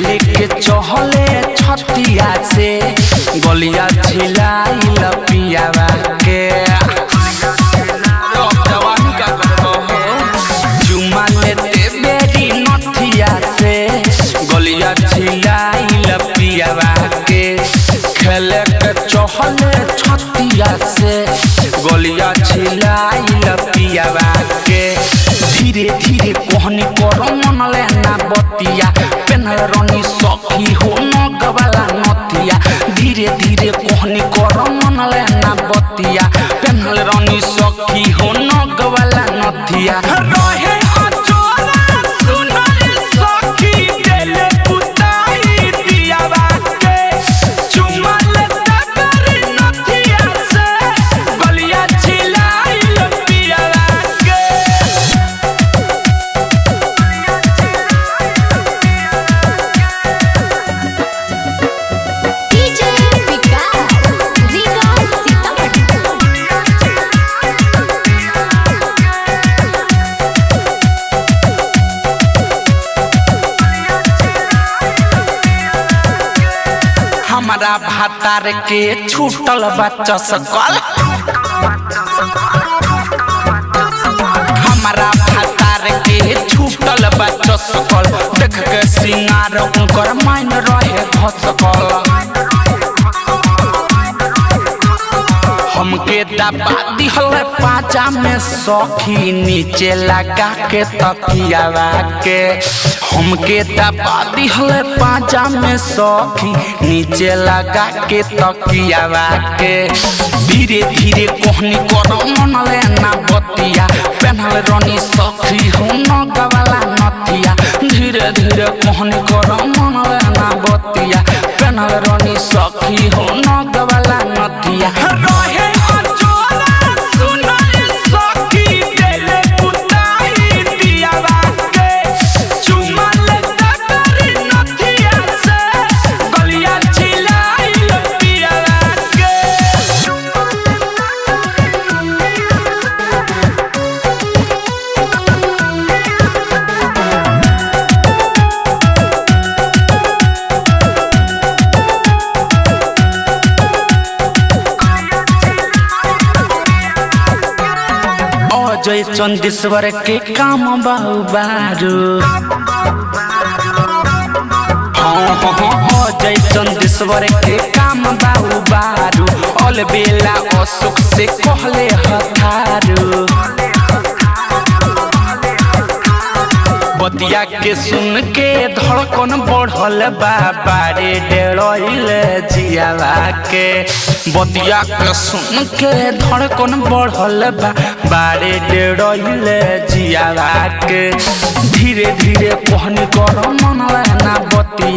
लेके चहले छतिया से गलिया छिलाई लपियावा के जवानी का करतो हो चुमा लेते बेरी नथिया से गलिया छिलाई लपियावा के खेले के चहले छतिया से गलिया छिलाई लपियावा के धीरे धीरे कोहनी करो मन लेना बतिया पेनल रनी सखी हो नगवाला नथिया धीरे धीरे कोहनी करो मन लेना बतिया पेनल रनी सखी हो नगवाला नथिया रहे अचोला सुनर सखी दिल पुताई दिया बाके चुमा लेता कर नथिया से गलिया छिलाई लपिया बाके हमारा भातार के छूटल बच्चा सकल हमारा भातार के छूटल बच्चा सकल देख के सिंगार उनकर माइन रहे घसकल हमके दबा दिहल पाजा में सखी नीचे लगा के तकियावा के हमके दबा दिहल पाजा में सखी नीचे लगा के तकियावा के धीरे धीरे कोहनी करो मन लेना बतिया पेनल रनी सखी हो नगवाला नथिया धीरे धीरे कोहनी करो मन लेना बतिया पेनल रनी सखी हो नगवाला नथिया रहे अचोला सुनर सखी दिल पुताई दिया बाके चुमा लेता कर नथिया से गलिया छिलाई लपिया बाके अजय चंदेश्वर के काम बारू अजय चंदेश्वर के काम बारू अलबेला अशोक से कहले हथारू बतिया के सुन के धड़कन बढ़ल बारे डेढ़ल जियावा के बतिया के सुन के धड़कन बढ़ल बारे डेढ़ल जियावा के धीरे धीरे कहनी करो मन लेना बतिया